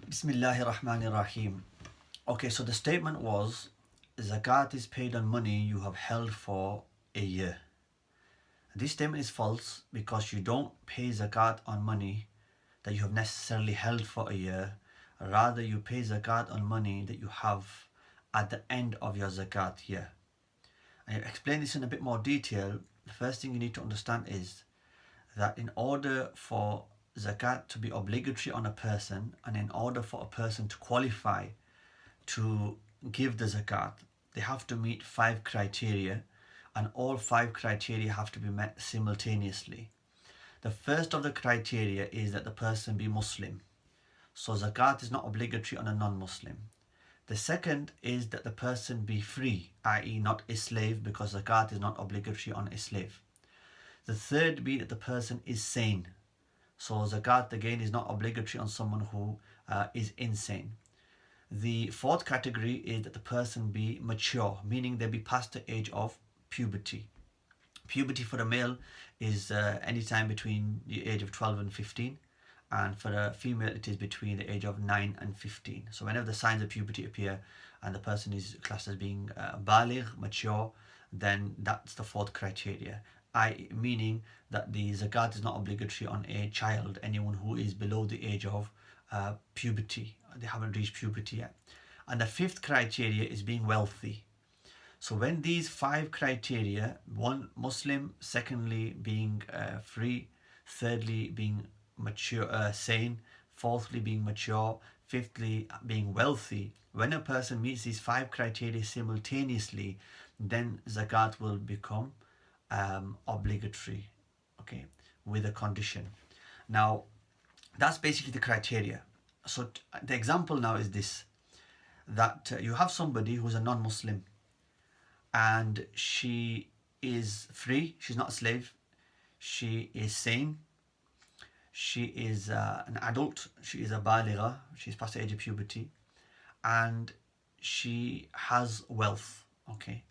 Bismillahir Rahmanir Rahim. Okay, so the statement was Zakat is paid on money you have held for a year. This statement is false because you don't pay Zakat on money that you have necessarily held for a year. Rather, you pay Zakat on money that you have at the end of your Zakat year. And to explain this in a bit more detail, the first thing you need to understand is that in order for Zakat to be obligatory on a person and in order for a person to qualify to give the zakat, they have to meet 5 criteria, and all 5 criteria have to be met simultaneously. The first of the criteria is that the person be Muslim. So zakat is not obligatory on a non-Muslim. The second is that the person be free, i.e. not a slave, because zakat is not obligatory on a slave. The third be that the person is sane. So zakat again is not obligatory on someone who is insane. The fourth category is that the person be mature, meaning they be past the age of puberty. Puberty for a male is any time between the age of 12 and 15, and for a female it is between the age of 9 and 15. So whenever the signs of puberty appear and the person is classed as being baligh, mature, then that's the fourth criteria. Meaning that the zakat is not obligatory on a child, anyone who is below the age of puberty. They haven't reached puberty yet. And the fifth criteria is being wealthy. So when these 5 criteria, one, Muslim, secondly being free, thirdly being mature, sane, fourthly being mature, fifthly being wealthy, when a person meets these 5 criteria simultaneously, then zakat will become obligatory, okay, with a condition. Now that's basically the criteria. So the example now is this, that you have somebody who's a non-Muslim and she is free, she's not a slave, she is sane, she is an adult, she is a baligha, she's past the age of puberty, and she has wealth, okay.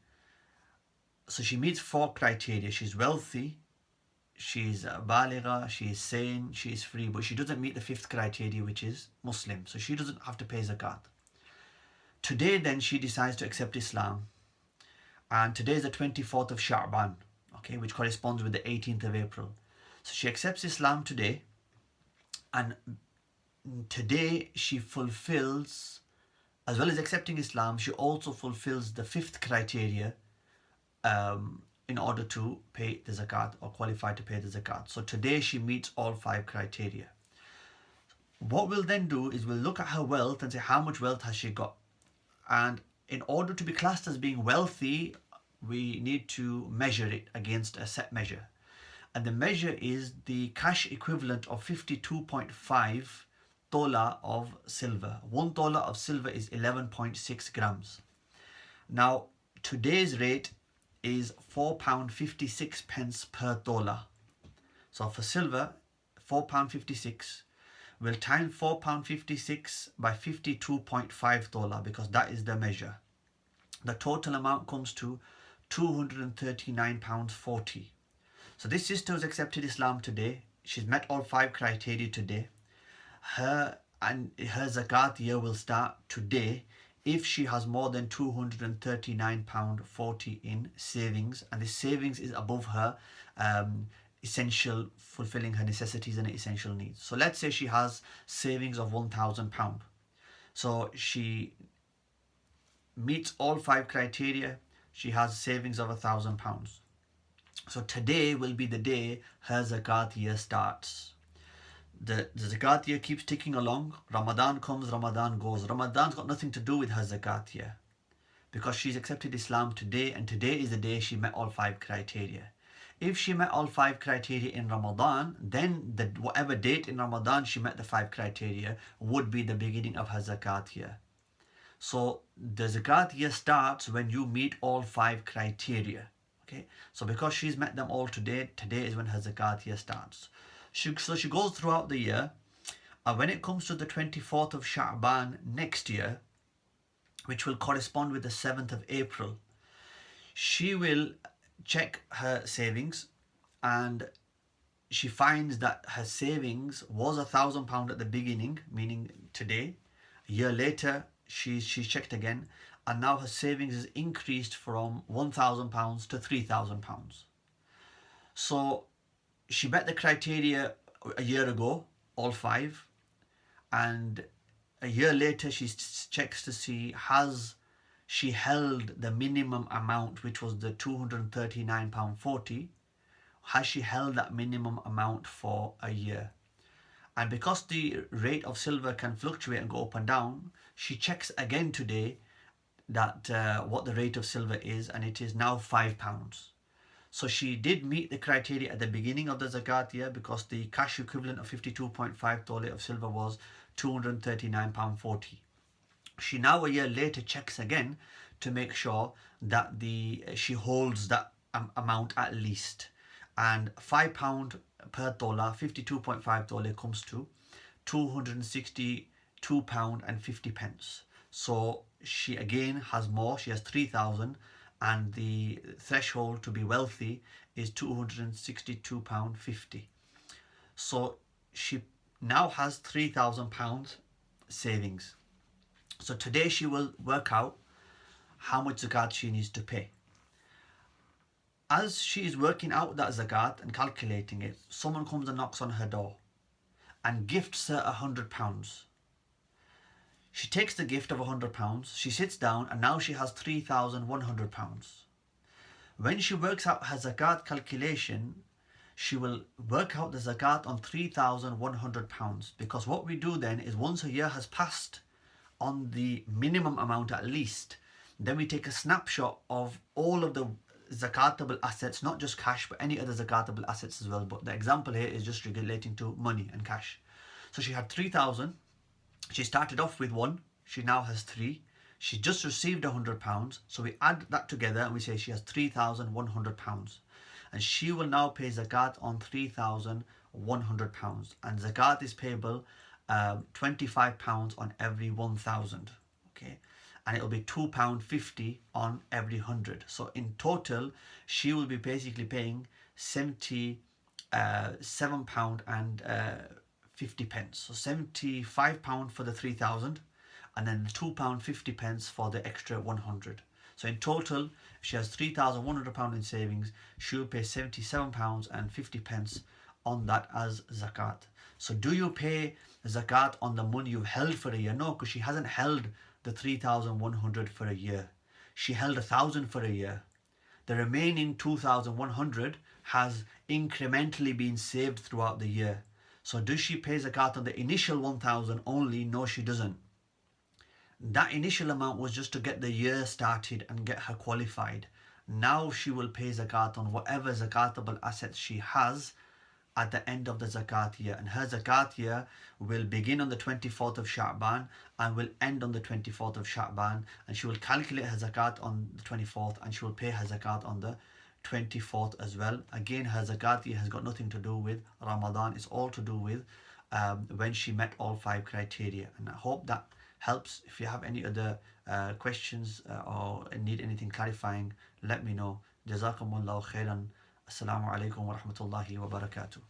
So she meets 4 criteria. She's wealthy, she's a baligha, she is sane, she is free, but she doesn't meet the 5th criteria, which is Muslim. So she doesn't have to pay zakat. Today then she decides to accept Islam, and today is the 24th of Sha'ban, okay, which corresponds with the 18th of April. So she accepts Islam today, and today she fulfills, as well as accepting Islam, she also fulfills the 5th criteria in order to pay the zakat or qualify to pay the zakat. So today she meets all 5 criteria. What we'll then do is we'll look at her wealth and say how much wealth has she got. And in order to be classed as being wealthy, we need to measure it against a set measure. And the measure is the cash equivalent of 52.5 tola of silver. 1 tola of silver is 11.6 grams. Now today's rate is £4.56 per tola. So for silver, £4.56. We'll time £4.56 by 52.5 tola because that is the measure. The total amount comes to £239.40. So this sister has accepted Islam today. She's met all 5 criteria today. Her zakat year will start today if she has more than £239.40 in savings, and the savings is above her essential, fulfilling her necessities and essential needs. So let's say she has savings of £1,000. So she meets all 5 criteria, she has savings of £1,000. So today will be the day her zakat year starts. The zakat year keeps ticking along. Ramadan comes, Ramadan goes. Ramadan's got nothing to do with her zakat year because she's accepted Islam today, and today is the day she met all 5 criteria. If she met all 5 criteria in Ramadan, then whatever date in Ramadan she met the 5 criteria would be the beginning of her zakat year. So the zakat year starts when you meet all 5 criteria. Okay, so because she's met them all today is when her zakat year starts. So she goes throughout the year, and when it comes to the 24th of Sha'ban next year, which will correspond with the 7th of April, she will check her savings, and she finds that her savings was £1,000 at the beginning, meaning today, A year later, she checked again, and now her savings is increased from £1,000 to £3,000. So she met the criteria a year ago, all five, and a year later she checks to see has she held the minimum amount, which was the £239.40. Has she held that minimum amount for a year? And because the rate of silver can fluctuate and go up and down, she checks again today that what the rate of silver is, and it is now £5. So she did meet the criteria at the beginning of the zakat year, because the cash equivalent of 52.5 tole of silver was £239.40. She now a year later checks again to make sure that she holds that amount at least, and £5 per tola, 52.5 tole, comes to £262.50. So she again has more. She has 3,000, and the threshold to be wealthy is £262.50. So she now has £3,000 savings. So today she will work out how much zakat she needs to pay. As she is working out that zakat and calculating it, someone comes and knocks on her door and gifts her £100. She takes the gift of £100, she sits down, and now she has £3,100. When she works out her zakat calculation, she will work out the zakat on £3,100, because what we do then is, once a year has passed on the minimum amount at least, then we take a snapshot of all of the zakatable assets, not just cash but any other zakatable assets as well. But the example here is just relating to money and cash. So she had 3,000. She started off with 1. She now has 3. She just received £100. So we add that together and we say she has £3,100. And she will now pay zakat on £3,100. And zakat is payable £25 on every 1,000. Okay. And it will be £2.50 on every 100. So in total, she will be basically paying £77 and 50 pence. So £75 for the 3,000, and then £2.50 for the extra 100. So in total, if she has £3,100 in savings, she will pay £77 and 50 pence on that as zakat. So do you pay zakat on the money you've held for a year? No, because she hasn't held the 3,100 for a year. She held 1,000 for a year. The remaining 2,100 has incrementally been saved throughout the year. So does she pay zakat on the initial 1,000 only? No, she doesn't. That initial amount was just to get the year started and get her qualified. Now she will pay zakat on whatever zakatable assets she has at the end of the zakat year. And her zakat year will begin on the 24th of Sha'ban and will end on the 24th of Sha'ban. And she will calculate her zakat on the 24th, and she will pay her zakat on the 24th as well. Again, her zakat year has got nothing to do with Ramadan. It's all to do with when she met all 5 criteria. And I hope that helps. If you have any other questions or need anything clarifying, let me know. Jazakumullahu khairan. Assalamu alaikum wa rahmatullahi wa barakatuh.